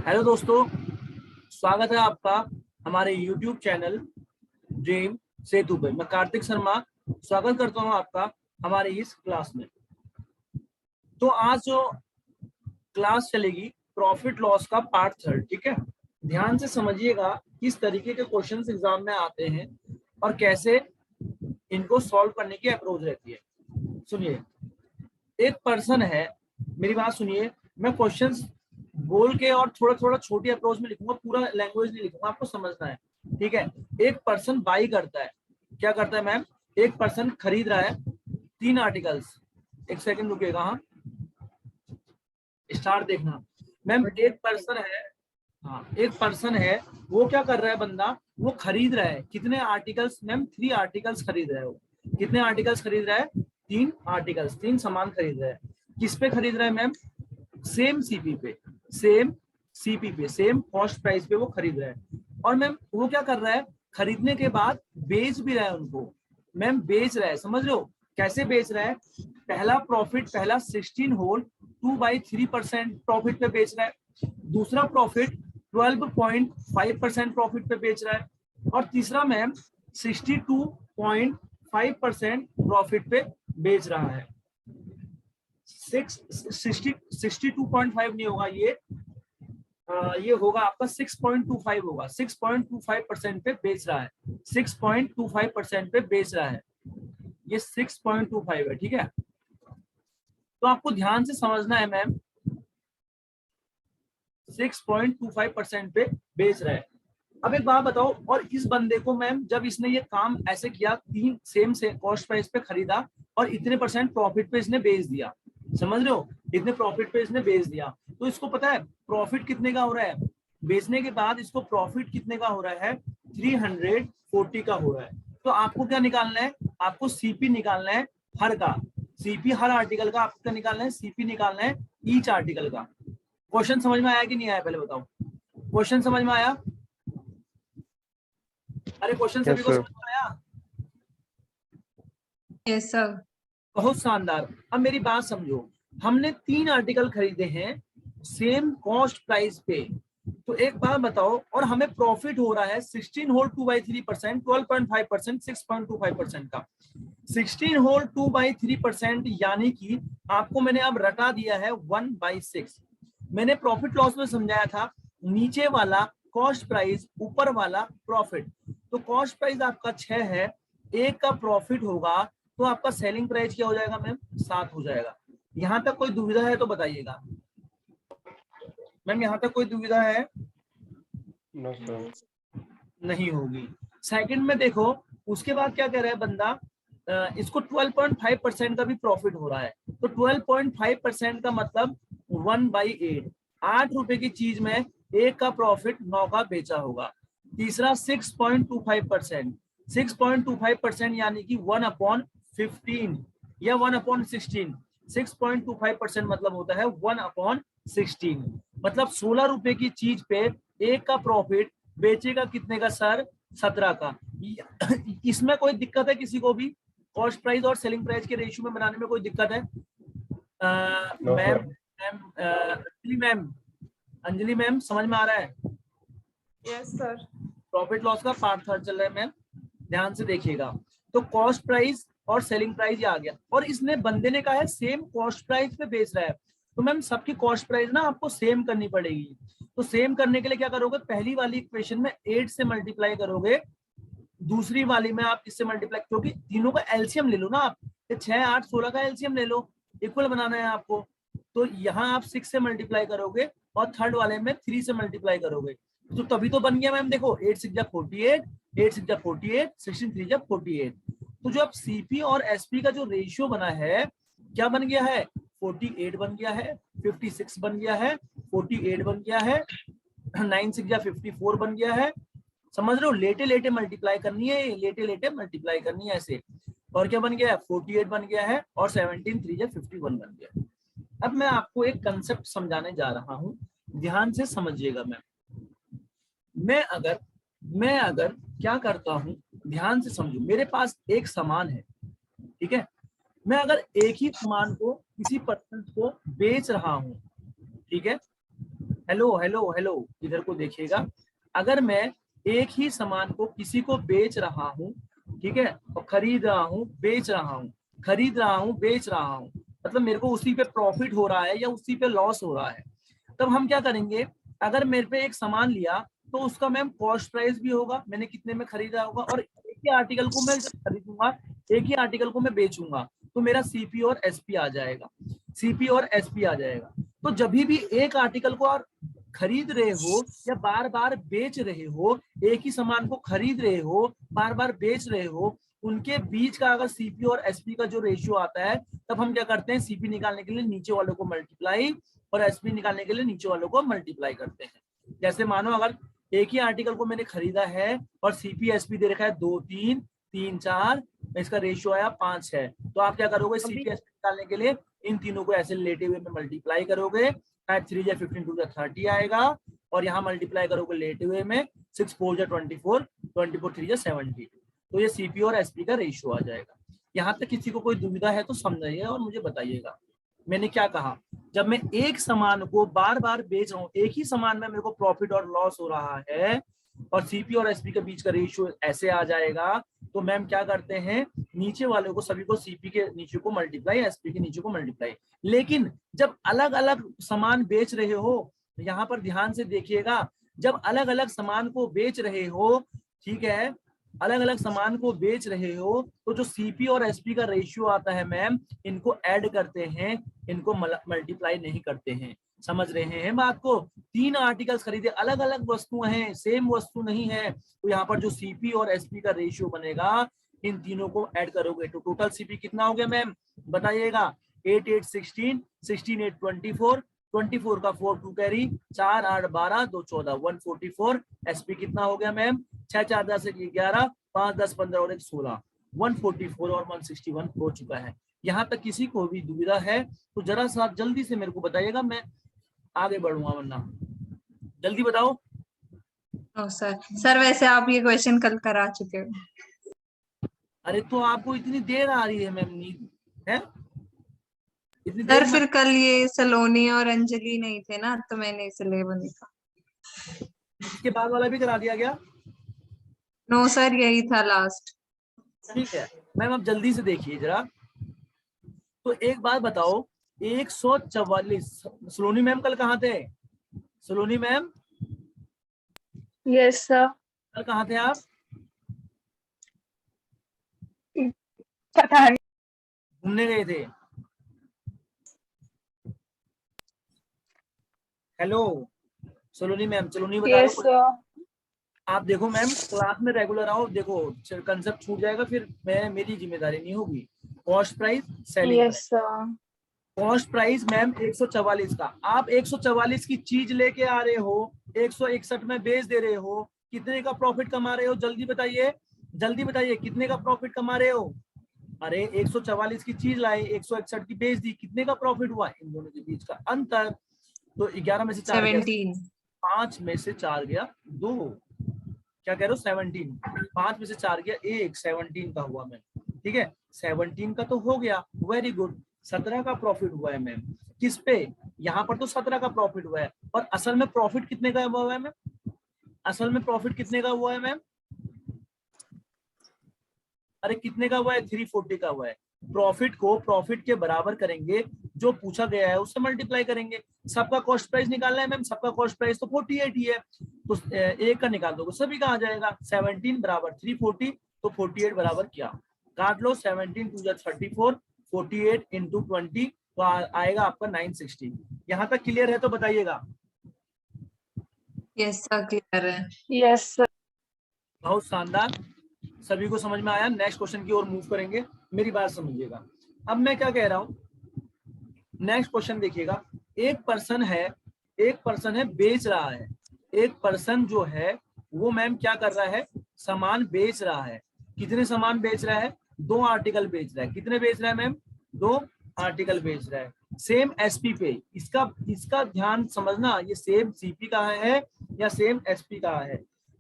Hello दोस्तों, स्वागत है आपका हमारे YouTube चैनल ड्रीम सेतु पे। मैं कार्तिक शर्मा स्वागत करता हूं आपका हमारे इस क्लास में। तो आज जो क्लास चलेगी प्रॉफिट लॉस का पार्ट 3, ठीक है। ध्यान से समझिएगा किस तरीके के क्वेश्चंस एग्जाम में आते हैं और कैसे इनको सॉल्व करने की अप्रोच रहती है। सुनिए, एक पर्सन है, मेरी बात सुनिए। मैं क्वेश्चंस बोल के और थोड़ा थोड़ा छोटी अप्रोच में लिखूंगा, पूरा लैंग्वेज नहीं लिखूंगा, आपको समझना है, ठीक है। एक पर्सन बाई करता है, क्या करता है मैम? एक पर्सन खरीद रहा है 3 आर्टिकल्स। एक सेकंड रुकिएगा, हाँ स्टार्ट देखना मैम। एक पर्सन है, हाँ एक पर्सन है, वो क्या कर रहा है बंदा? वो खरीद रहा है कितने आर्टिकल्स मैम? 3 आर्टिकल्स खरीद रहा है वो। कितने आर्टिकल्स खरीद रहा है? 3 आर्टिकल्स, 3 सामान खरीद रहा है। किस पे खरीद रहा है मैम? सेम सीपी पे, सेम सीपी पे, सेम कॉस्ट प्राइस पे वो खरीद रहा है। और मैम वो क्या कर रहा है? खरीदने के बाद बेच भी रहा है उनको। मैम बेच रहा है, समझ लो कैसे बेच रहा है। पहला प्रॉफिट, पहला 16 होल 2/3% प्रॉफिट पे बेच रहा है। दूसरा प्रॉफिट 12.5% प्रॉफिट पे बेच रहा है। और तीसरा मैम 62.5% प्रॉफिट पे बेच रहा है। 62.5 नहीं होगा ये होगा आपका 6.25 होगा। 6.25% पे बेच रहा है, 6.25% पे बेच रहा है, ये 6.25 है, ठीक है। तो आपको ध्यान से समझना है मैम, 6.25% पे बेच रहा है। अब एक बात बताओ, और इस बंदे को मैम जब इसने ये काम ऐसे किया, 3 सेम से कॉस्ट प्राइस पे खरीदा और इतने % प्रॉफिट पे इसने बेच दिया, समझ रहे हो? इतने प्रॉफिट पे इसने बेच दिया, तो इसको पता है प्रॉफिट कितने का हो रहा है? बेचने के बाद इसको प्रॉफिट कितने का हो रहा है? 340 का हो रहा है। तो आपको क्या निकालना है? आपको सीपी निकालना है हर का। सीपी हर आर्टिकल का आपको क्या निकालना है? सीपी निकालना है ईच आर्टिकल का। क्वेश्चन समझ में आया कि नहीं आया पहले बताओ? क्वेश्चन समझ में आया? अरे क्वेश्चन सभी को समझ में आया? Yes sir. बहुत शानदार। अब मेरी बात समझो, हमने 3 आर्टिकल खरीदे हैं सेम कॉस्ट प्राइस पे। तो एक बात बताओ, और हमें प्रॉफिट हो रहा है 16 होल 2/3%, 12.5%, 6.25% का। 16 होल 2/3% यानी कि आपको मैंने अब रटा दिया है 1/6। मैंने प्रॉफिट लॉस में समझाया था, नीचे वाला कॉस्ट प्राइस, ऊपर वाला प्रॉफिट। तो कॉस्ट प्राइस आपका 6 है, एक का प्रॉफिट होगा, तो आपका सेलिंग प्राइस क्या हो जाएगा मैम? 7 हो जाएगा। यहां तक कोई दुविधा है तो बताइएगा मैम, यहां तक कोई दुविधा है? No sir. नहीं होगी। सेकंड में देखो, उसके बाद क्या कह रहा है बंदा? इसको 12.5% का भी प्रॉफिट हो रहा है। तो 12.5% का मतलब 1/8, 8 रुपए की चीज में एक का प्रॉफिट 9 का बेचा होगा। तीसरा 6.25%, 6.25% यानी कि 1/15 या 1/16। 6.25% मतलब होता है 1/16, मतलब 16 रुपए की चीज पे एक का प्रॉफिट बेचेगा कितने का सर? 17 का। इसमें कोई दिक्कत है किसी को भी? कॉस्ट प्राइस और सेलिंग प्राइस के रेशियो में बनाने में कोई दिक्कत है? Ma'am Anjali ma'am, Anjali ma'am समझ में आ रहा है? Yes sir. प्रॉफिट लॉस का पार्ट 3 चल रहा है मैम, ध्यान से देखिएगा। तो कॉस्ट प्राइस और सेलिंग प्राइस ये आ गया, और इसने बंदे ने कहा है सेम कॉस्ट प्राइस पे बेच रहा है। तो मैम सबकी कॉस्ट प्राइस ना आपको सेम करनी पड़ेगी। तो सेम करने के लिए क्या करोगे? पहली वाली इक्वेशन में 8 से मल्टीप्लाई करोगे, दूसरी वाली में आप इससे मल्टीप्लाई, क्योंकि तीनों का एलसीएम ले लो ना आप, 6, 8, 16 का एलसीएम ले लो, इक्वल बनाना है आपको। तो यहाँ आप 6 से मल्टीप्लाई करोगे और थर्ड वाले में 3 से मल्टीप्लाई करोगे, तो तभी तो बन गया मैम। देखो 8 6 48, 8 6 48, 16 3 48। तो जो अब सीपी और एसपी का जो रेशियो बना है, क्या बन गया है? 48 बन गया है, 56 बन गया है, 48 बन गया है, 9 6 54 बन गया है। समझ रहे हो? लेटे लेटे मल्टीप्लाई करनी है, लेटे लेटे मल्टीप्लाई करनी है ऐसे। और क्या बन गया है? 48 बन गया है, और 17 3 51 बन गया है। अब मैं आपको एक कंसेप्ट समझाने जा रहा हूं, ध्यान से समझिएगा मैम। मैं अगर क्या करता हूं, ध्यान से समझो। मेरे पास एक सामान है, ठीक है। मैं अगर एक ही सामान को किसी पर्सन को बेच रहा हूं, ठीक है, हेलो हेलो हेलो, इधर को देखिएगा। अगर मैं एक ही सामान को किसी को बेच रहा हूँ, ठीक है, और खरीद रहा हूँ, बेच रहा हूँ, खरीद रहा हूँ, बेच रहा हूँ, मतलब मेरे को उसी पे प्रॉफिट हो रहा है या उसी पे लॉस हो रहा है, तब हम क्या करेंगे? अगर मेरे पे एक सामान लिया तो उसका मैम कॉस्ट प्राइस भी होगा, मैंने कितने में खरीदा होगा, और एक ही आर्टिकल को मैं जब खरीदूंगा, एक ही आर्टिकल को मैं बेचूंगा, तो मेरा सीपी और एसपी आ जाएगा, सीपी और एसपी आ जाएगा। तो जब भी एक आर्टिकल को आप खरीद रहे हो या बार बार बेच रहे हो, एक ही सामान को खरीद रहे हो, बार बार बेच रहे हो, उनके बीच का अगर सीपी और एसपी का जो रेशियो आता है, तब हम क्या करते हैं? सीपी निकालने के लिए नीचे वालों को मल्टीप्लाई और एसपी निकालने के लिए नीचे वालों को मल्टीप्लाई करते हैं। जैसे मानो अगर एक ही आर्टिकल को मैंने खरीदा है और सीपी एसपी दे रखा है 2 3 3 4, इसका रेशियो आया 5 है, तो आप क्या करोगे? सीपी एसपी निकालने के लिए इन तीनों को ऐसे लेटे हुए में मल्टीप्लाई करोगे, 3 या 15 2 30 आएगा, और यहाँ मल्टीप्लाई करोगे लेटे हुए में, 6 4 या 24, 24 3 या 70, तो ये सीपी और एसपी का रेशियो आ जाएगा। यहाँ तक किसी को कोई दुविधा है तो समझिए और मुझे बताइएगा मैंने क्या कहा। जब मैं एक सामान को बार बार बेच रहा हूँ, एक ही सामान में मेरे को प्रॉफिट और लॉस हो रहा है, और सीपी और एसपी के बीच का रेशियो ऐसे आ जाएगा, तो मैम क्या करते हैं? नीचे वाले को सभी को सीपी के नीचे को मल्टीप्लाई, एसपी के नीचे को मल्टीप्लाई। लेकिन जब अलग अलग सामान बेच रहे हो, यहाँ पर ध्यान से देखिएगा, जब अलग अलग सामान को बेच रहे हो, ठीक है, अलग अलग सामान को बेच रहे हो, तो जो सीपी और एसपी का रेशियो आता है मैम, इनको ऐड करते हैं, इनको मल्टीप्लाई नहीं करते हैं। समझ रहे हैं बात को? 3 आर्टिकल्स खरीदे, अलग अलग वस्तुएं हैं, सेम वस्तु नहीं है, तो यहाँ पर जो सीपी और एसपी का रेशियो बनेगा, इन तीनों को ऐड करोगे तो टोटल सीपी कितना हो गया मैम? बताइएगा। 8 8 16, 16 8 24, 24 का 4 2 कैरी, 4 8 12 2 14, 144। एसपी कितना हो गया मैम? 6 4 10 11, 5 10 15 और 1 16, 144 और 161 हो चुका है। यहाँ तक किसी को भी दुविधा है तो जरा सा जल्दी से मेरे को बताइएगा, मैं आगे बढ़ूंगा, वरना जल्दी बताओ। सर वैसे आप ये क्वेश्चन कल करा चुके हो। अरे तो आपको इतनी देर आ रही है मैम, नींद है इतनी सर देर? फिर कल ये सलोनी और अंजलि नहीं थे ना, तो मैंने इसलिए बनी था। इसके बाद वाला भी करा दिया गया? नो सर, यही था लास्ट। ठीक है मैम, अब जल्दी से देखिए जरा। तो एक बात बताओ, 144, सलोनी मैम कल कहाँ थे? सलोनी मैम यस सर। कल कहाँ थे आप? पता नहीं। घूमने गए थे? हेलो सलोनी मैम, सलोनी बता यस दो। सर। आप देखो मैम, क्लास में रेगुलर आओ, देखो कंसेप्ट छूट जाएगा, फिर मैं मेरी जिम्मेदारी नहीं होगी। Cost price, selling price. Yes sir. Cost price ma'am 144 का, आप 144 की चीज लेके आ रहे हो, 161 में बेच दे रहे हो, कितने का प्रॉफिट कमा रहे हो? जल्दी बताइए, जल्दी बताइए, कितने का प्रॉफिट कमा रहे हो? अरे 144 की चीज लाए, 161 की बेच दी, कितने का प्रॉफिट हुआ? इन दोनों के बीच का अंतर। तो 11 में से 4 गया, 17। 5 में से 4 गया 2, क्या कह रहे हो? 17। 5 में से 4 गया 1, 17 का हुआ मैम। ठीक है, 17 का तो हो गया, वेरी गुड। 17 का प्रॉफिट हुआ है मैम, किस पे? यहाँ पर तो 17 का प्रॉफिट हुआ है, और असल में प्रॉफिट कितने का हुआ है मैम? असल में प्रॉफिट कितने का हुआ है मैम? अरे कितने का हुआ है? 340 का हुआ है। प्रॉफिट को प्रॉफिट के बराबर करेंगे, जो पूछा गया है उससे मल्टीप्लाई करेंगे। सबका कॉस्ट प्राइस निकालना है मैम, सबका कॉस्ट प्राइस तो 48 ही है, तो एक का निकाल दोगे सभी का आ जाएगा। 17 बराबर 340, तो 48 बराबर क्या? काट लो, 17 2 34, 48 इंटू 20, तो आएगा आपका 960। यहाँ तक क्लियर है तो बताइएगा। यस सर, क्लियर है। Yes sir. बहुत शानदार, सभी को समझ में आया। नेक्स्ट क्वेश्चन की ओर मूव करेंगे, मेरी बात समझिएगा। अब मैं क्या कह रहा हूं, नेक्स्ट क्वेश्चन देखिएगा। एक पर्सन है बेच रहा है, एक पर्सन जो है वो मैम क्या कर रहा है? सामान बेच रहा है। कितने सामान बेच रहा है? 2 आर्टिकल बेच रहा है। कितने बेच रहा है मैम? 2 आर्टिकल बेच रहा है, सेम एसपी पे। इसका ध्यान समझना, ये सेम सीपी का है या सेम एसपी का है।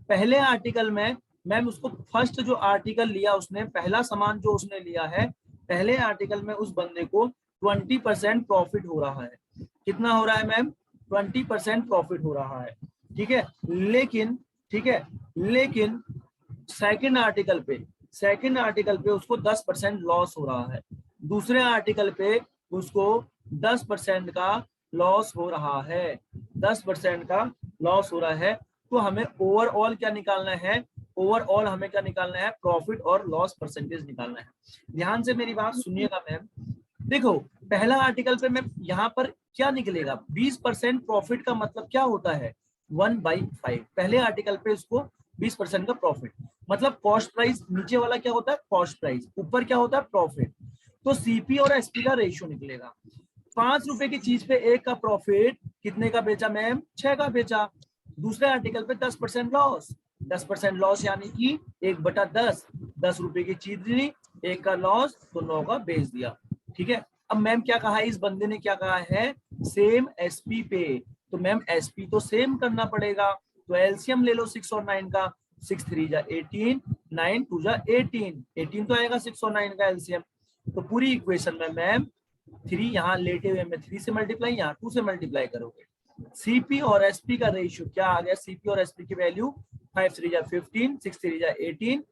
पहले आर्टिकल में मैम उसको फर्स्ट जो आर्टिकल लिया उसने, पहला सामान जो उसने लिया है, पहले आर्टिकल में उस बंदे को 20% प्रॉफिट हो रहा है। कितना हो रहा है मैम? 20% प्रॉफिट हो रहा है, ठीक है। लेकिन लेकिन सेकंड आर्टिकल पे उसको 10% लॉस हो रहा है, दूसरे आर्टिकल पे उसको 10% का लॉस हो रहा है, 10% का लॉस हो रहा है। तो हमें ओवरऑल क्या निकालना है, ओवरऑल हमें क्या निकालना है, प्रॉफिट और लॉस परसेंटेज निकालना है। ध्यान से मेरी बात सुनिएगा मैम। देखो पहला आर्टिकल पे मैम यहाँ पर क्या निकलेगा, 20% प्रॉफिट का मतलब क्या होता है, 1/5। पहले आर्टिकल पे इसको 20% का प्रॉफिट, मतलब कॉस्ट प्राइस, नीचे वाला क्या होता है कॉस्ट प्राइस, ऊपर क्या होता है प्रॉफिट। तो सीपी और एसपी का रेशियो निकलेगा। 5 रुपए की चीज पे 1 का प्रॉफिट कितने का बेचा मैम, 6 का बेचा। दूसरे आर्टिकल पे 10% लॉस, 10% लॉस यानी कि 1/10, 10 रुपए की चीज ली, 1 का लॉस तो 9 का बेच दिया, ठीक है। अब मैम क्या कहा है, इस बंदे ने क्या कहा है, सेम एसपी पे, तो मैम एसपी तो सेम करना पड़ेगा। तो एलसीएम ले लो 6 और 9 का, 6 3 जा 18, 9 2 जा 18, 18 तो आएगा 6 और 9 का एलसीएम। तो पूरी इक्वेशन में मैम 3 यहाँ लेटे हुए में 3 से मल्टीप्लाई, यहाँ 2 से मल्टीप्लाई करोगे। सीपी और एसपी का रेशियो क्या आ गया, सीपी और एसपी की वैल्यू 5 3 जा 15, 6 3 जा 18,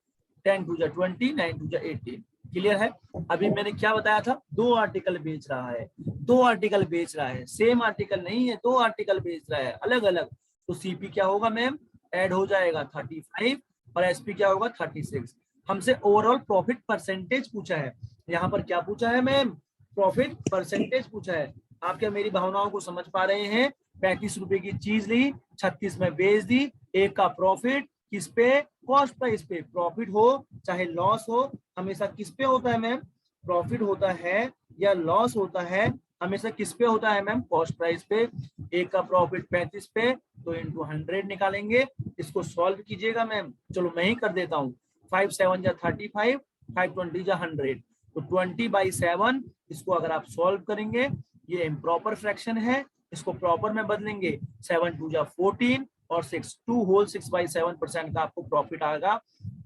10 2 जा 20, 9 2 जा 18। क्लियर है। अभी मैंने क्या बताया था, 2 आर्टिकल बेच रहा है, 2 आर्टिकल बेच रहा है, सेम आर्टिकल नहीं है, 2 आर्टिकल बेच रहा है अलग अलग। तो सीपी क्या होगा मैम, ऐड हो जाएगा 35 और एसपी क्या होगा 36। हमसे ओवरऑल प्रॉफिट परसेंटेज पूछा है, यहाँ पर क्या पूछा है मैम, प्रॉफिट परसेंटेज पूछा है। आप क्या मेरी भावनाओं को समझ पा रहे हैं। 35 रुपए की चीज ली, 36 में बेच दी, 1 का प्रॉफिट, किस पे, कॉस्ट प्राइस पे। प्रॉफिट हो चाहे लॉस हो, हमेशा किस पे होता है मैम, प्रॉफिट होता है या लॉस होता है, हमेशा किस पे होता है मैम, कॉस्ट प्राइस पे। 1 का प्रॉफिट 35 पे, तो इंटू 100 निकालेंगे। इसको सॉल्व कीजिएगा मैम, चलो मैं ही कर देता हूँ। 5 7 जा 35, 5 20 जा 100, तो 20/7। इसको अगर आप सॉल्व करेंगे, ये इम्प्रॉपर फ्रैक्शन है, इसको प्रॉपर में बदलेंगे, 7 2 जा 14 और 6 2 होल 6/7% का आपको प्रॉफिट आएगा।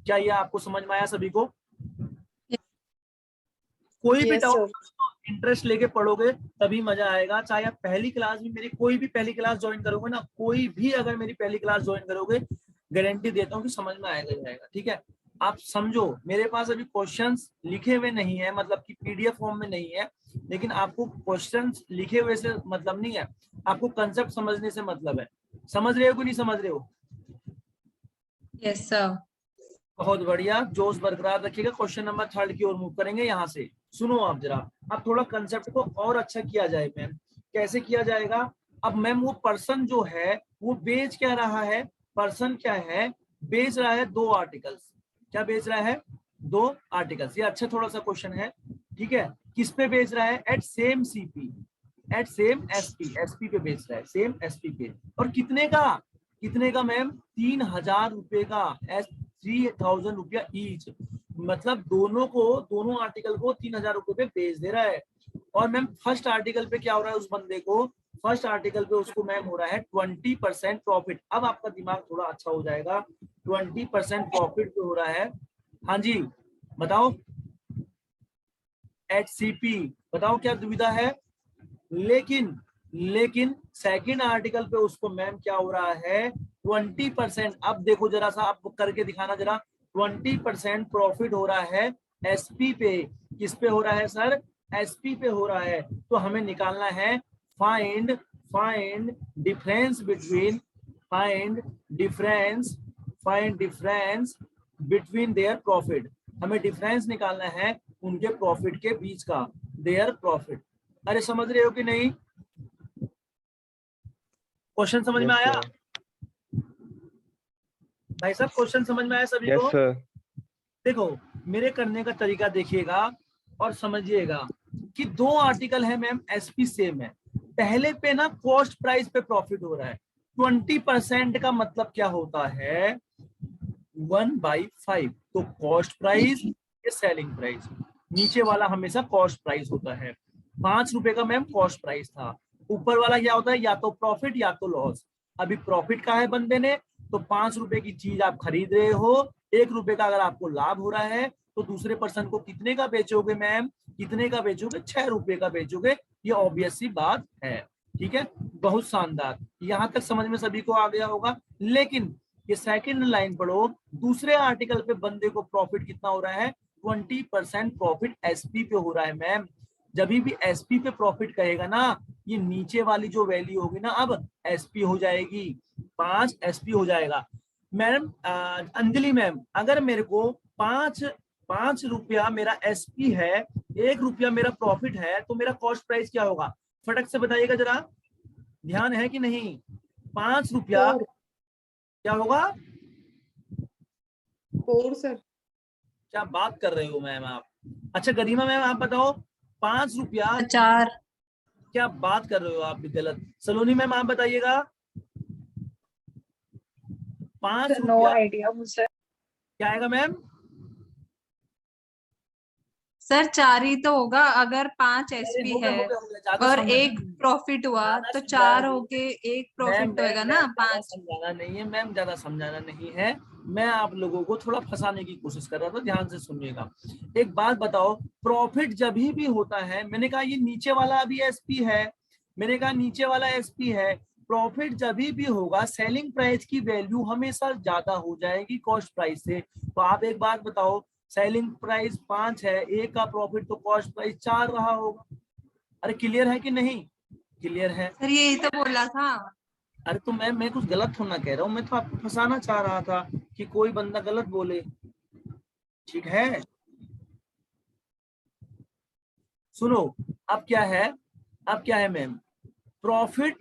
क्या ये आपको समझ में आया सभी को। कोई भी Yes, डाउट sir. इंटरेस्ट लेके पढ़ोगे तभी मजा आएगा। चाहे आप पहली क्लास में मेरी कोई भी पहली क्लास ज्वाइन करोगे ना, कोई भी अगर मेरी पहली क्लास ज्वाइन करोगे, गारंटी देता हूँ कि समझ में आएगा ही आएगा, ठीक है। आप समझो, मेरे पास अभी क्वेश्चंस लिखे हुए नहीं है, मतलब कि पीडीएफ फॉर्म में नहीं है, लेकिन आपको क्वेश्चंस लिखे हुए से मतलब नहीं है, आपको कंसेप्ट समझने से मतलब है। समझ रहे हो कि नहीं समझ रहे हो। Yes, sir. बहुत बढ़िया, जोश बरकरार रखिएगा। क्वेश्चन नंबर 3 की ओर मूव करेंगे। यहाँ से सुनो आप जरा, अब थोड़ा कंसेप्ट को और अच्छा किया जाए मैम। कैसे किया जाएगा, अब मैम वो पर्सन जो है वो बेच क्या रहा है, पर्सन क्या है, बेच रहा है 2 आर्टिकल्स। क्या बेच रहा है, 2 आर्टिकल्स। ये अच्छा थोड़ा सा क्वेश्चन है, ठीक है। किस पे बेच रहा है, at same CP, at same SP, SP पे बेच रहा है, सेम एसपी पे। और कितने का, कितने का मैम, 3000 रुपए का, 3000 रुपया ईच। मतलब दोनों को, दोनों आर्टिकल को 3000 रुपए पे बेच दे रहा है। और मैम फर्स्ट आर्टिकल पे क्या हो रहा है उस बंदे को, फर्स्ट आर्टिकल पे उसको मैम हो रहा है 20% प्रॉफिट। अब आपका दिमाग थोड़ा अच्छा हो जाएगा, 20% प्रॉफिट पे हो रहा है। हाँ जी बताओ, एट सीपी, बताओ क्या दुविधा है। लेकिन सेकंड आर्टिकल पे उसको मैम क्या हो रहा है, 20%। अब देखो जरा सा, आप करके दिखाना जरा, 20% प्रॉफिट हो रहा है एसपी पे। किस पे हो रहा है सर, एसपी पे हो रहा है। तो हमें निकालना है find difference between, find difference between their profit. हमें डिफरेंस निकालना है उनके प्रॉफिट के बीच का, देयर प्रॉफिट। अरे समझ रहे हो कि नहीं, क्वेश्चन समझ में Yes, आया sir. भाई साहब, क्वेश्चन समझ में आया सभी Yes, को। sir. देखो मेरे करने का तरीका देखिएगा और समझिएगा कि 2 आर्टिकल है मैम, एसपी सेम है। पहले पे ना कॉस्ट प्राइस पे प्रॉफिट हो रहा है, 20% का मतलब क्या होता है, 1/5। तो कॉस्ट प्राइस ये सेलिंग प्राइस, नीचे वाला हमेशा कॉस्ट प्राइस होता है। 5 रुपए का मैम कॉस्ट प्राइस था, ऊपर वाला क्या होता है, या तो प्रॉफिट या तो लॉस। अभी प्रॉफिट का है बंदे ने, तो 5 रुपए की चीज आप खरीद रहे हो, 1 रुपए का अगर आपको लाभ हो रहा है, तो दूसरे पर्सन को कितने का बेचोगे मैम, कितने का बेचोगे, 6 रुपए का बेचोगे। ये ऑब्वियस सी बात है। ठीक है, बहुत शानदार, यहाँ तक समझ में सभी को आ गया होगा। लेकिन ये सेकंड लाइन पढ़ो, दूसरे आर्टिकल पे बंदे को प्रॉफिट कितना हो रहा है, 20% प्रॉफिट एसपी पे हो रहा है मैम। जब भी एसपी पे प्रॉफिट कहेगा ना, ये नीचे वाली जो वैल्यू होगी ना अब एसपी हो जाएगी, 5 एसपी हो जाएगा। मैम अंजलि मैम, अगर मेरे को 5 रुपया मेरा एसपी है, 1 रुपया मेरा प्रॉफिट है, तो मेरा कॉस्ट प्राइस क्या होगा, फटक से बताइएगा जरा, ध्यान है कि नहीं। 5 रुपया क्या होगा, 4 सर। क्या बात कर रहे हो मैम आप। अच्छा गरिमा मैम आप बताओ, 5 रुपया, 4। क्या बात कर रहे हो आप भी गलत। सलोनी मैम आप बताइएगा, 5 नो रुपया आइडिया मुझे। क्या आएगा मैम, सर 4 ही तो होगा, अगर 5 एसपी हो गया, है हो गया, हो गया, ज्यादा और समझाना 1 नहीं है। प्रॉफिट हुआ ज्यादा तो समझाना 4 नहीं हो है। के 1 मैम प्रॉफिट तो होगा ना ज्यादा 5। समझाना नहीं है मैम, ज्यादा समझाना नहीं है। मैं आप लोगों को थोड़ा फंसाने की कोशिश कर रहा था, ध्यान से सुनिएगा। एक बात बताओ, प्रॉफिट जब भी होता है, मैंने कहा ये नीचे वाला अभी एसपी है, मैंने कहा नीचे वाला एसपी है, प्रॉफिट जब भी होगा सेलिंग प्राइस की वैल्यू हमेशा ज्यादा हो जाएगी कॉस्ट प्राइस से। तो आप एक बात बताओ, सेलिंग प्राइस 5 है, एक का प्रॉफिट, तो कॉस्ट प्राइस 4 रहा होगा। अरे क्लियर है कि नहीं, क्लियर है। सर यही तो बोला था। अरे तो मैं कुछ गलत होना कह रहा हूँ, मैं तो आपको फंसाना चाह रहा था कि कोई बंदा गलत बोले, ठीक है। सुनो, अब क्या है, अब क्या है मैम, प्रॉफिट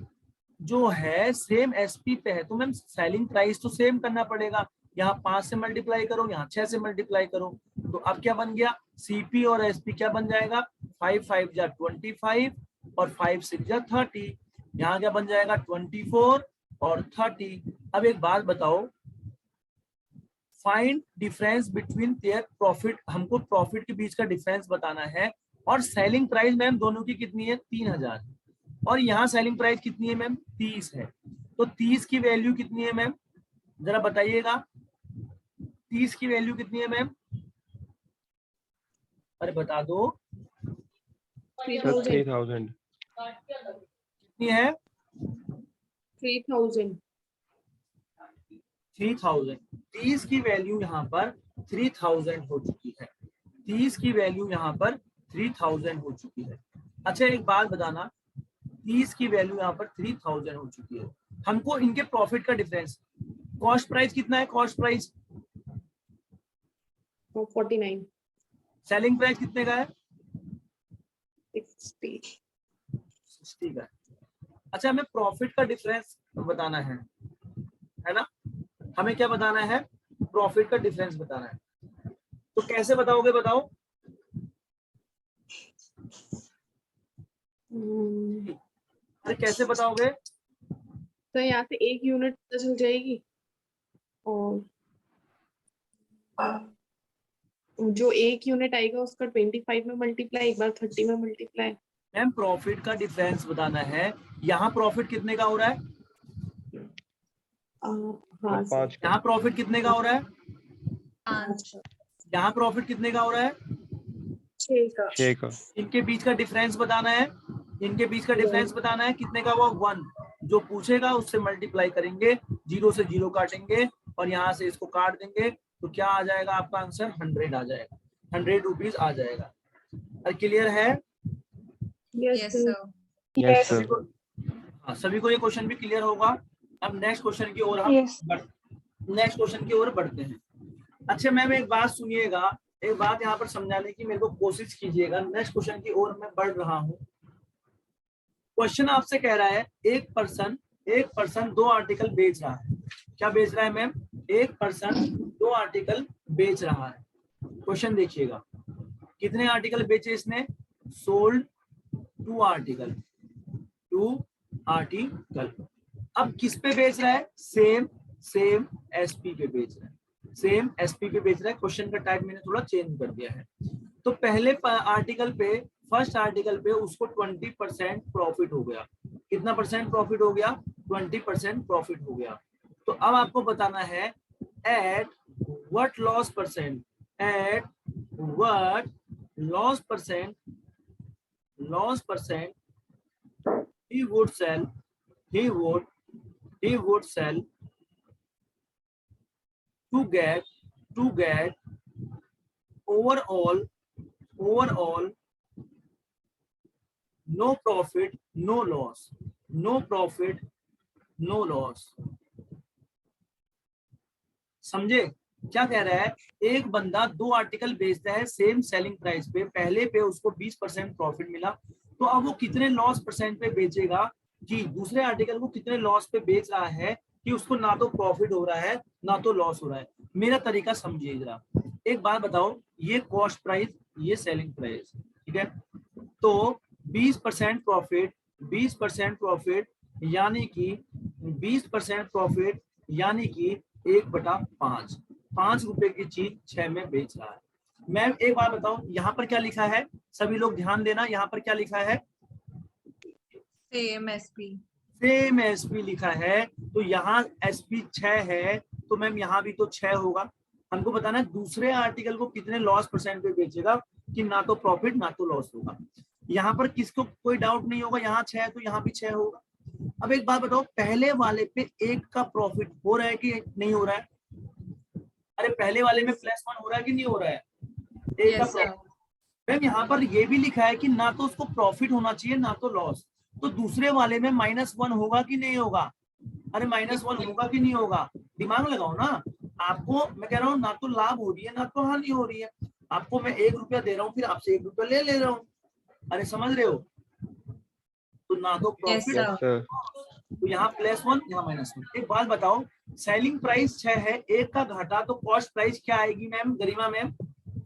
जो है सेम एसपी पे है, तो मैम सेलिंग प्राइस तो सेम करना पड़ेगा। यहाँ 5 से मल्टीप्लाई करो, यहाँ 6 से मल्टीप्लाई करो, तो अब क्या बन गया, सीपी और एसपी क्या बन जाएगा, 5 5 जा 25 और 5 6 जा 30। यहाँ क्या बन जाएगा, 24 और 30। अब एक बात बताओ, find difference between their profit, हमको प्रॉफिट के बीच का डिफरेंस बताना है। और सेलिंग प्राइस मैम दोनों की कितनी है, 3000, और यहाँ सेलिंग प्राइस कितनी है मैम, 30 है। तो 30 की वैल्यू कितनी है मैम, जरा बताइएगा, 30 की वैल्यू कितनी है मैम, अरे बता दो। 3000 कितनी है, 3000। 3000। 30 की वैल्यू यहाँ पर 3000 हो चुकी है, 30 की वैल्यू यहाँ पर 3000 हो चुकी है। अच्छा एक बात बताना, 30 की वैल्यू यहाँ पर 3000 हो चुकी है, हमको इनके प्रॉफिट का डिफरेंस, कॉस्ट प्राइस कितना है, कॉस्ट प्राइस 49 सेलिंग प्राइस कितने का है, 60। 60 का है। अच्छा हमें प्रॉफिट का डिफरेंस बताना है ना, हमें क्या बताना है, प्रॉफिट का डिफरेंस बताना है। तो कैसे बताओगे बताओ, अरे कैसे बताओगे, तो यहाँ से 1 यूनिट पता चल जाएगी, और जो 1 यूनिट आएगा उसका 25 में मल्टीप्लाई, एक बार 30 में मल्टीप्लाई। मैम प्रॉफिट का डिफरेंस बताना है, यहाँ प्रॉफिट कितने का हो रहा है, हाँ सर। 5 का यहाँ प्रॉफिट कितने का हो रहा है, 5। यहाँ प्रॉफिट कितने का हो रहा है, 6 का। 6 का इनके बीच का डिफरेंस बताना है, इनके बीच का डिफरेंस बताना है, कितने का हुआ, 1। जो पूछेगा उससे मल्टीप्लाई करेंगे, 0 से 0 काटेंगे और यहाँ से इसको काट देंगे, तो क्या आ जाएगा आपका आंसर, 100 आ जाएगा, 100 रुपीज आ जाएगा। और क्लियर है, यस सर। यस सभी सर को, हाँ सभी को ये क्वेश्चन भी क्लियर होगा। अब नेक्स्ट क्वेश्चन की ओर हम नेक्स्ट क्वेश्चन की ओर बढ़ते हैं। अच्छा मैम एक बात सुनिएगा, एक बात यहाँ पर समझाने की मेरे को कोशिश कीजिएगा, नेक्स्ट क्वेश्चन की ओर मैं बढ़ रहा हूँ। क्वेश्चन आपसे कह रहा है एक पर्सन 2 आर्टिकल बेच रहा है, क्या बेच रहा है मैम, एक पर्सन 2 आर्टिकल बेच रहा है। क्वेश्चन देखिएगा, कितने आर्टिकल बेचे इसने, सोल्ड 2 आर्टिकल, 2 आर्टिकल। अब किस पे बेच रहा है, सेम एसपी पे बेच रहा है, सेम एसपी पे बेच रहा है। क्वेश्चन का टाइप मैंने थोड़ा चेंज कर दिया है। तो पहले आर्टिकल पे, फर्स्ट आर्टिकल पे उसको 20% प्रॉफिट हो गया, कितना परसेंट प्रॉफिट हो गया, 20% प्रॉफिट हो गया। तो अब आपको बताना है at what loss percent, at what loss percent he would sell to get overall no profit no loss। समझे क्या कह रहा है? एक बंदा 2 आर्टिकल बेचता है सेम सेलिंग प्राइस पे, पहले पे उसको 20% प्रॉफिट मिला, तो अब वो कितने लॉस परसेंट पे बेचेगा कि दूसरे आर्टिकल को कितने लॉस पे बेच रहा है कि उसको ना तो प्रॉफिट हो रहा है ना तो लॉस हो रहा है। मेरा तरीका समझिए जरा। एक बात बताओ, ये कॉस्ट प्राइस, ये सेलिंग प्राइस, ठीक है? तो 20% प्रॉफिट यानी कि 20% प्रॉफिट यानी कि 1/5, 5 रुपए की चीज 6 में बेच रहा है। मैम एक बात बताओ, यहाँ पर क्या लिखा है? सभी लोग ध्यान देना, यहाँ पर क्या लिखा है? सेम एसपी लिखा है, तो यहाँ एसपी 6 है, तो मैम यहाँ भी तो 6 होगा। हमको बताना है दूसरे आर्टिकल को कितने लॉस परसेंट पे बेचेगा कि ना तो प्रॉफिट ना तो लॉस होगा। यहाँ पर किसको कोई डाउट नहीं होगा, यहाँ 6 है तो यहाँ भी 6 होगा। अब एक बात बताओ, पहले वाले पे 1 का प्रॉफिट हो रहा है कि नहीं हो रहा है? अरे पहले वाले में +1 हो रहा है कि नहीं हो रहा है? 1 का प्रॉफिट। मैम यहाँ पर ये भी लिखा है कि ना तो उसको प्रॉफिट होना चाहिए ना तो लॉस, तो दूसरे वाले में -1 होगा कि नहीं होगा? अरे -1 होगा कि नहीं होगा? दिमाग लगाओ ना। आपको मैं कह रहा हूँ ना तो लाभ हो रही है ना तो हानि हो रही है। आपको मैं 1 रुपया दे रहा हूँ, फिर आपसे 1 रुपया ले रहा हूँ। अरे समझ रहे हो? तो ना तो प्रॉफिट, तो यहाँ +1 यहाँ -1। एक बात बताओ, सेलिंग प्राइस 6 है, 1 का घाटा, तो कॉस्ट प्राइस क्या आएगी मैम? गरिमा मैम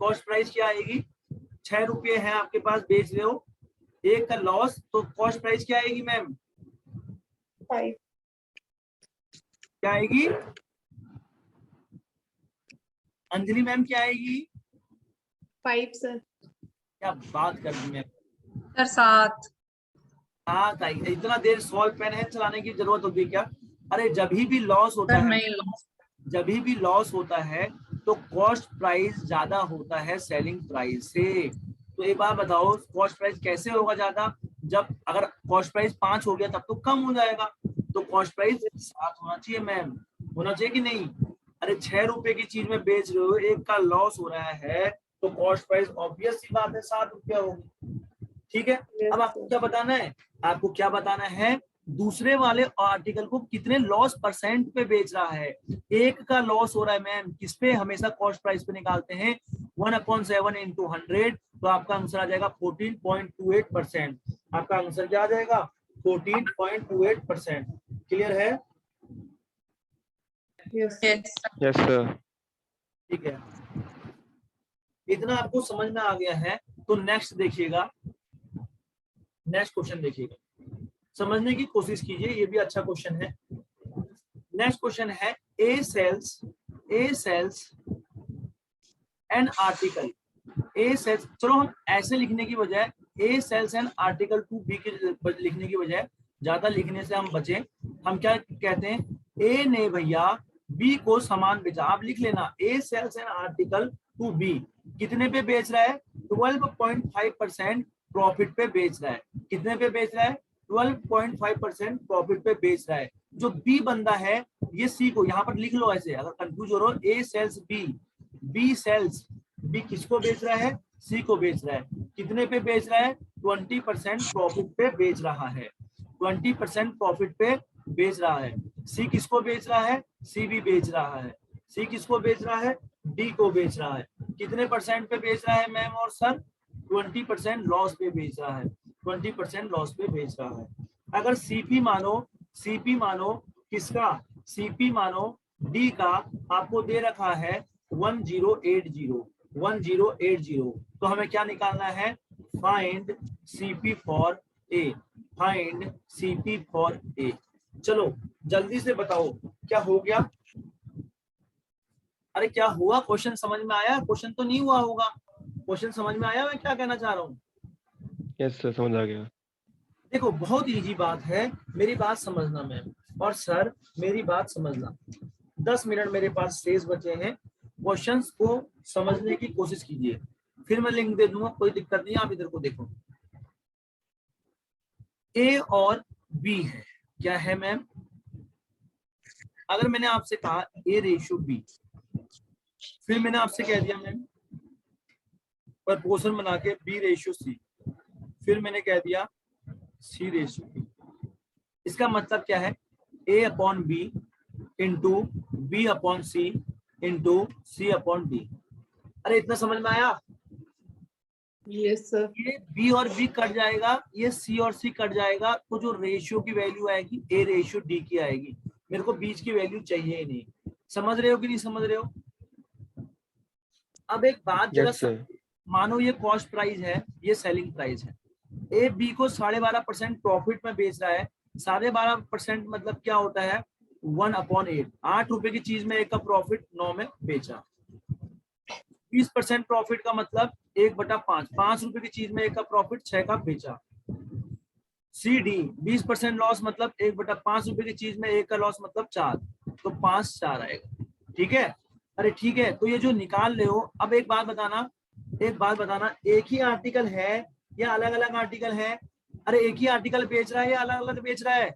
कॉस्ट प्राइस क्या आएगी? 6 रुपये है आपके पास, बेच रहे हो, 1 का लॉस, तो कॉस्ट प्राइस क्या आएगी मैम? 5। क्या आएगी? अंजलि मैम क्या आएगी? 5 सर। क्या बात कर दी मैम, सर 7। इतना देर सॉल्व पेन है चलाने की जरूरत होती है क्या? अरे जब भी लॉस होता है, जब भी लॉस होता है तो कॉस्ट प्राइस ज्यादा होता है सेलिंग प्राइस से। तो एक बार बताओ, कॉस्ट प्राइस कैसे होगा ज्यादा? जब अगर कॉस्ट प्राइस 5 हो गया तब तो कम हो जाएगा, तो कॉस्ट प्राइस 7 होना चाहिए मैम, होना चाहिए कि नहीं? अरे 6 रुपए की चीज में बेच रहे हो, 1 का लॉस हो रहा है, तो कॉस्ट प्राइस ऑब्वियस सी बात है 7 रुपया होगी। ठीक है, अब आपको क्या बताना है? आपको क्या बताना है? दूसरे वाले आर्टिकल को कितने लॉस परसेंट पे बेच रहा है। 1 का लॉस हो रहा है मैम, किस पे? हमेशा कॉस्ट प्राइस पे निकालते हैं, 1/7 × 100, तो आपका आंसर आ जाएगा 14.28%। आपका आंसर क्या आ जाएगा? 14.28%। क्लियर है? Yes sir. ठीक है, इतना आपको समझ में आ गया है, तो नेक्स्ट देखिएगा, नेक्स्ट क्वेश्चन देखिएगा, समझने की कोशिश कीजिए, ये भी अच्छा क्वेश्चन है। नेक्स्ट क्वेश्चन है, A sells an article, A sells, चलो हम ऐसे लिखने की बजाय A sells an article to B के लिखने की बजाय, ज्यादा लिखने से हम बचे, हम क्या कहते हैं? ए ने भैया बी को सामान बेचा। आप लिख लेना, A sells an article to B, कितने पे बेच रहा है? 12.5% प्रॉफिट पे बेच रहा है। कितने पे बेच रहा है? 12.5% प्रॉफिट पे बेच रहा है। जो बी बंदा है, ये सी को यहाँ पर लिख लो ऐसे, अगर कंफ्यूज हो रहा हो, A sells B, B sells, B किसको बेच रहा है? सी को बेच रहा है। कितने पे बेच रहा है? 20% प्रॉफिट पे बेच रहा है, 20% प्रॉफिट पे बेच रहा है। सी किसको बेच रहा है? सी भी बेच रहा है। सी किसको बेच रहा है? डी को बेच रहा है। कितने परसेंट पे बेच रहा है मैम और सर? 20% लॉस पे बेच रहा है, 20% लॉस पे बेच रहा है। अगर सीपी मानो किसका? सीपी मानो डी का, आपको दे रखा है 1080, तो हमें क्या निकालना है? Find CP for a, find CP for a. चलो जल्दी से बताओ क्या हो गया? अरे क्या हुआ? क्वेश्चन समझ में आया? क्वेश्चन तो नहीं हुआ होगा, क्वेश्चन समझ में आया मैं क्या कहना चाह रहा हूँ? यस सर, समझ आ गया। देखो बहुत इजी बात है, मेरी बात समझना मैम और सर, मेरी बात समझना। 10 मिनट मेरे पास शेष बचे हैं, क्वेश्चंस को समझने की कोशिश कीजिए, फिर मैं लिंक दे दूंगा, कोई दिक्कत नहीं। आप इधर को देखो, ए और बी है। क्या है मैम? अगर मैंने आपसे कहा ए रेशियो बी, फिर मैंने आपसे कह दिया मैम प्रपोर्शन बना के बी रेशियो सी, फिर मैंने कह दिया सी रेशियो बी, इसका मतलब क्या है? A upon B into B upon C into C upon D. अरे इतना समझ में आया? Yes sir. ये बी और बी कट जाएगा, ये सी और सी कट जाएगा, तो जो रेशियो की वैल्यू आएगी ए रेशियो डी की आएगी। मेरे को बीच की वैल्यू चाहिए ही नहीं। समझ रहे हो कि नहीं समझ रहे हो? अब एक बात जरा यस सर। मानो ये कॉस्ट प्राइस है, ये सेलिंग प्राइस है। ए बी को 12.5% प्रॉफिट में बेच रहा है। 12.5% मतलब क्या होता है? 1/8। 8 रुपए की चीज में 1 का प्रॉफिट 9 में बेचा। 20% प्रॉफिट का मतलब 1/5। 5 रुपए की चीज में 1 का प्रॉफिट 6 का बेचा। सी डी 20% लॉस मतलब 1/5 रुपए की चीज में 1 का लॉस मतलब 4, तो 5 4 आएगा। ठीक है? अरे ठीक है, तो ये जो निकाल रहे हो, अब एक बात बताना, एक ही आर्टिकल है या अलग अलग आर्टिकल है? अरे एक ही आर्टिकल बेच रहा है या अलग अलग बेच रहा है?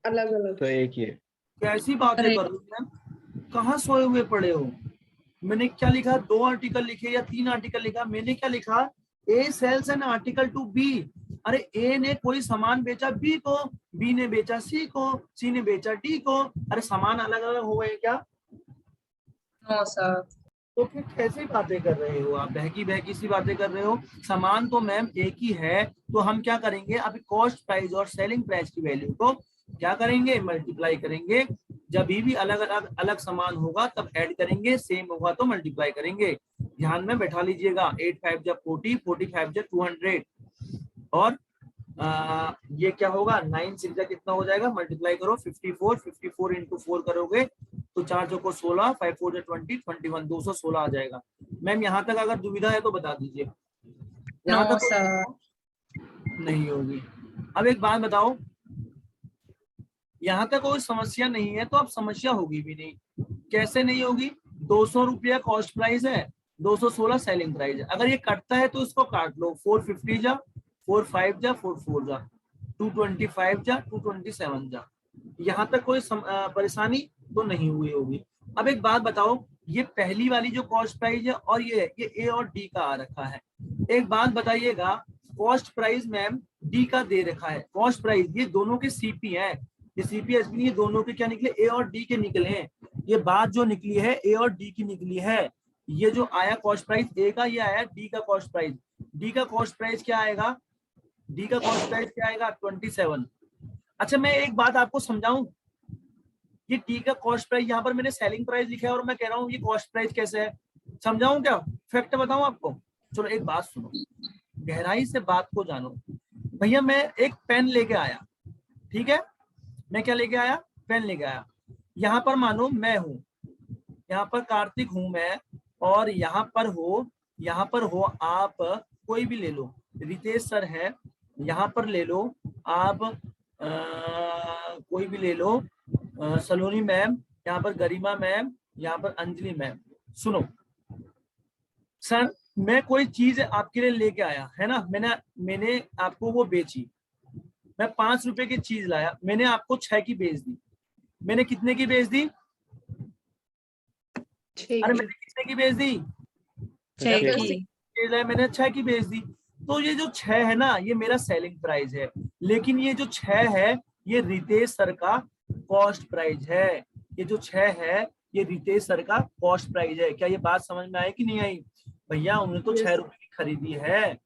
अलग अलग। तो एक ही है। कैसी बातें कर रहे हो मैम? कहाँ सोए हुए पड़े हो? मैंने क्या लिखा? 2 आर्टिकल लिखे या 3 आर्टिकल लिखा? मैंने क्या लिखा? A sells an article to B. अरे ए ने कोई सामान बेचा बी को, बी ने बेचा सी को, सी ने बेचा डी को। अरे सामान अलग अलग हो गए क्या? No sir. तो फिर कैसे बातें कर रहे हो आप? बहकी बहकी सी बातें कर रहे हो। सामान तो मैम एक ही है, तो हम क्या करेंगे? अभी कॉस्ट प्राइस और सेलिंग प्राइस की वैल्यू को क्या करेंगे? मल्टीप्लाई करेंगे। जब भी अलग अलग अलग सामान होगा तब ऐड करेंगे, सेम होगा तो मल्टीप्लाई करेंगे। ध्यान में बैठा लीजिएगा। 8 5 जा 40, 45 जा 200, और ये क्या होगा? 9 6 जा कितना हो जाएगा? मल्टीप्लाई करो 54, 54 इंटू 4 करोगे तो 4 चौको 16, 5 4 जा 20, 21, 216 आ जाएगा। मैम यहाँ तक अगर दुविधा है तो बता दीजिए। यहाँ नो तक सर। नहीं होगी। अब एक बात बताओ, यहाँ तक कोई समस्या नहीं है तो अब समस्या होगी भी नहीं। कैसे नहीं होगी? 200 रुपया कॉस्ट प्राइस है, 216 सेलिंग प्राइस है। अगर ये कटता है तो इसको काट लो। 450 जा 4 5 जा 4 4 जा 225 जा 227 जा। यहाँ तक कोई परेशानी तो नहीं हुई होगी। अब एक बात बताओ, ये पहली वाली जो कॉस्ट प्राइस है और ये ए और डी का आ रखा है। एक बात बताइएगा, कॉस्ट प्राइस मैम डी का दे रखा है। कॉस्ट प्राइस ये दोनों के सीपी है, ये सीपीएस भी ये दोनों के क्या निकले? ए और डी के निकले हैं। ये बात जो निकली है ए और डी की निकली है। ये जो आया कॉस्ट प्राइस ए का, ये आया डी का कॉस्ट प्राइस। डी का कॉस्ट प्राइस क्या आएगा? डी का कॉस्ट प्राइस क्या आएगा? 27। अच्छा मैं एक बात आपको समझाऊं, ये डी का कॉस्ट प्राइस, यहाँ पर मैंने सेलिंग प्राइस लिखा है और मैं कह रहा हूँ ये कॉस्ट प्राइस कैसे है? समझाऊं क्या? फैक्ट बताऊं आपको? चलो एक बात सुनो, गहराई से बात को जानो। भैया मैं एक पेन लेके आया, ठीक है? मैं क्या लेके आया? पेन लेके आया। यहाँ पर मानो मैं हूं, यहाँ पर कार्तिक हूं मैं, और यहाँ पर हो आप, कोई भी ले लो, रितेश सर है, यहाँ पर ले लो आप, कोई भी ले लो, सलोनी मैम, यहाँ पर गरिमा मैम, यहाँ पर अंजलि मैम। सुनो सर, मैं कोई चीज आपके लिए लेके आया है ना, मैंने आपको वो बेची। मैं 5 रुपए की चीज लाया, मैंने आपको 6 की बेच दी। मैंने कितने की बेच दी? अरे मैंने कितने की बेच दी? 6 की। मैंने 6 की बेच दी। तो ये जो 6 है ना, ये मेरा सेलिंग प्राइस है। लेकिन ये जो 6 है ये रितेश सर का कॉस्ट प्राइस है। ये जो 6 है ये रितेश सर का कॉस्ट प्राइस है। क्या ये बात समझ में आई कि नहीं आई? भैया उन्होंने तो 6 रुपए की खरीदी है,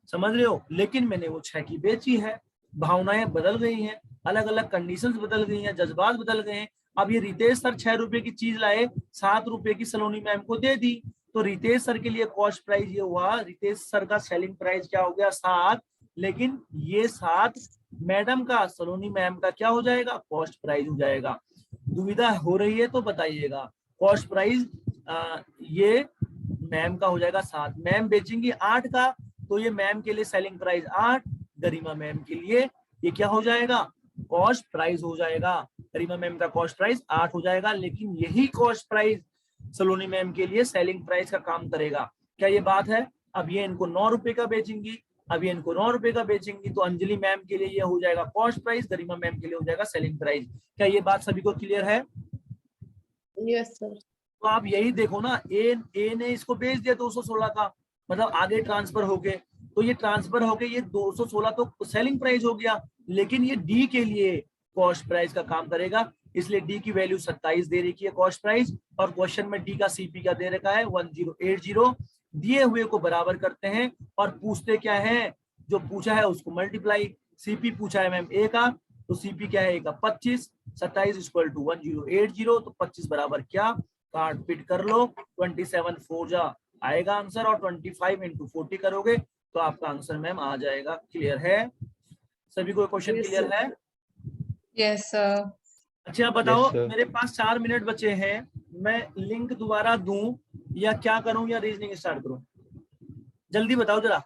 समझ रहे हो, लेकिन मैंने वो 6 की बेची है। भावनाएं बदल गई हैं, अलग अलग कंडीशंस बदल गई हैं, जज्बात बदल गए हैं। अब ये रितेश सर 6 रुपए की चीज लाए, 7 रुपए की सलोनी मैम को दे दी, तो रितेश सर के लिए कॉस्ट प्राइस ये हुआ, रितेश सर का सेलिंग प्राइस क्या हो गया? 7। लेकिन ये 7 मैडम का, सलोनी मैम का क्या हो जाएगा? कॉस्ट प्राइस हो जाएगा। दुविधा हो रही है तो बताइएगा। कॉस्ट प्राइस ये मैम का हो जाएगा 7, मैम बेचेंगी 8 का, तो ये मैम के लिए सेलिंग प्राइस 8, गरिमा मैम के लिए ये क्या हो जाएगा? कॉस्ट प्राइस हो जाएगा। गरिमा मैम का कॉस्ट प्राइस 8 हो जाएगा, लेकिन यही कॉस्ट प्राइस सलोनी मैम के लिए सेलिंग प्राइस का काम करेगा। क्या ये बात है? अब ये इनको 9 रुपए का बेचेंगी अब ये इनको 9 रुपए का बेचेंगी, तो अंजलि मैम के लिए ये हो जाएगा कॉस्ट प्राइस, गरिमा मैम के लिए हो जाएगा सेलिंग प्राइस। क्या ये बात सभी को क्लियर है? Yes sir. तो आप यही देखो ना, ए ने इसको बेच दिया 216 का, मतलब आगे ट्रांसफर हो गए, तो ये ट्रांसफर हो गए, ये 216 तो सेलिंग प्राइस हो गया, लेकिन ये डी के लिए कॉस्ट प्राइस का काम करेगा, इसलिए डी की वैल्यू 27 दे रखी है कॉस्ट प्राइस, और क्वेश्चन में डी का सीपी का दे रखा है 1080। दिए हुए को बराबर करते हैं और पूछते क्या है, जो पूछा है उसको मल्टीप्लाई। सीपी पूछा है मैम ए का, तो सीपी क्या है ए का 25, 27 इक्वल टू 1080, तो 25 बराबर क्या, काट पिट कर लो, 27 4 जा आएगा आंसर, और 25 इंटू 40 करोगे तो आपका आंसर मैम आ जाएगा। क्लियर है सभी को? Question Yes, clear sir. है? Yes sir. अच्छा बताओ, Yes, sir. मेरे पास 4 मिनट बचे हैं, मैं लिंक दोबारा दूं या क्या करूं, या रीजनिंग स्टार्ट करूं? जल्दी बताओ जरा।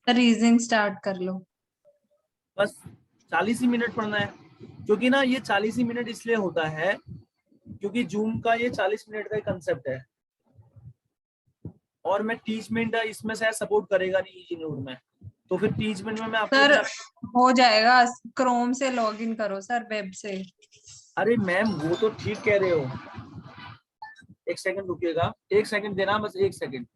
रीजनिंग स्टार्ट कर लो। बस 40 ही मिनट पढ़ना है, क्योंकि ना ये 40 ही मिनट इसलिए होता है क्योंकि जूम का ये 40 मिनट का कंसेप्ट है, और मैं टीचमेंट इसमें से सपोर्ट करेगा नहीं इजी नोट में, तो फिर टीचमेंट में मैं आपको सर हो जाएगा, क्रोम से लॉगिन करो सर, वेब से। अरे मैम वो तो ठीक कह रहे हो, एक सेकंड रुकिएगा, एक सेकंड देना, बस एक second.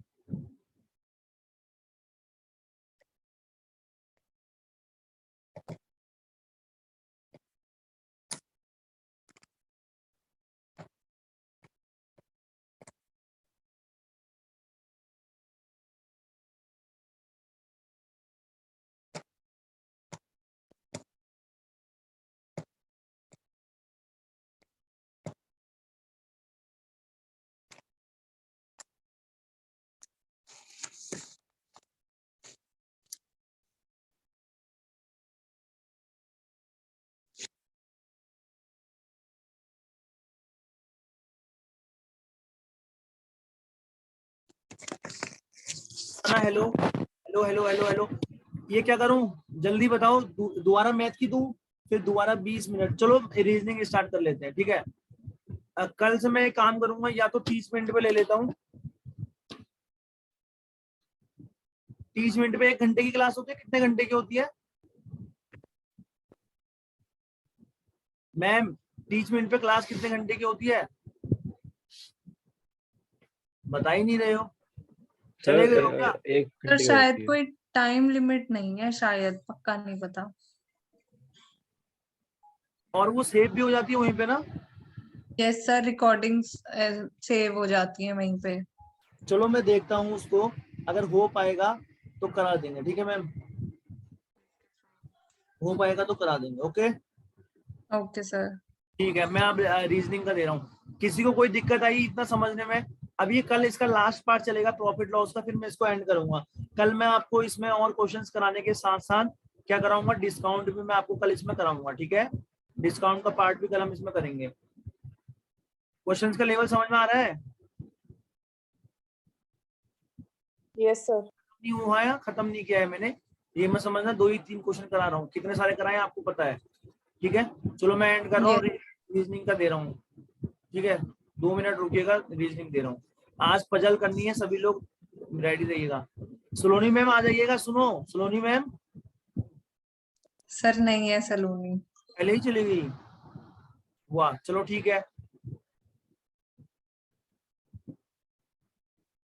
Hello hello hello hello hello, ये क्या करूं, जल्दी बताओ, दोबारा मैथ की दूं, फिर दोबारा 20 मिनट। चलो रीजनिंग स्टार्ट कर लेते हैं, ठीक है? कल से मैं एक काम करूंगा, या तो 30 मिनट पे ले लेता हूँ, 30 मिनट पे 1 घंटे की क्लास होती है, कितने घंटे की होती है मैम? 30 मिनट पे क्लास कितने घंटे की होती है, बता ही नहीं रहे हो, चले गए हो क्या? एक सर घंटे का शायद होती है। कोई टाइम लिमिट नहीं है, शायद, पक्का नहीं पता। और वो सेव भी हो जाती है वहीं पे ना? यस सर, रिकॉर्डिंग्स सेव हो जाती है वहीं पे। चलो मैं देखता हूँ उसको, अगर हो पाएगा तो करा देंगे, ठीक है मैम? हो पाएगा तो करा देंगे, ओके ओके सर। ठीक है। मैं अब रीजनिंग का दे रहा हूँ, किसी को कोई दिक्कत आई इतना समझने में? अब ये कल इसका लास्ट पार्ट चलेगा प्रॉफिट लॉस का, फिर मैं इसको एंड करूंगा। कल मैं आपको इसमें और क्वेश्चंस कराने के साथ साथ क्या कराऊंगा, डिस्काउंट भी मैं आपको कल इसमें कराऊंगा, ठीक है? डिस्काउंट का पार्ट भी कल हम इसमें करेंगे। क्वेश्चंस का लेवल समझ में आ रहा है? Yes sir. नहीं हुआ है, खत्म नहीं किया है मैंने, ये मैं समझना 2 ही 3 क्वेश्चन करा रहा हूँ, कितने सारे कराए आपको पता है, ठीक है? चलो मैं एंड कर रहा हूँ, रीजनिंग का दे रहा हूँ, ठीक है? 2 मिनट रुकिएगा, रीजनिंग दे रहा हूँ। आज पजल करनी है, सभी लोग रेडी रहिएगा। सलोनी मैम आ जाइएगा, सुनो सलोनी मैम सर नहीं है सलोनी। पहले ही चली गई, वाह चलो ठीक है।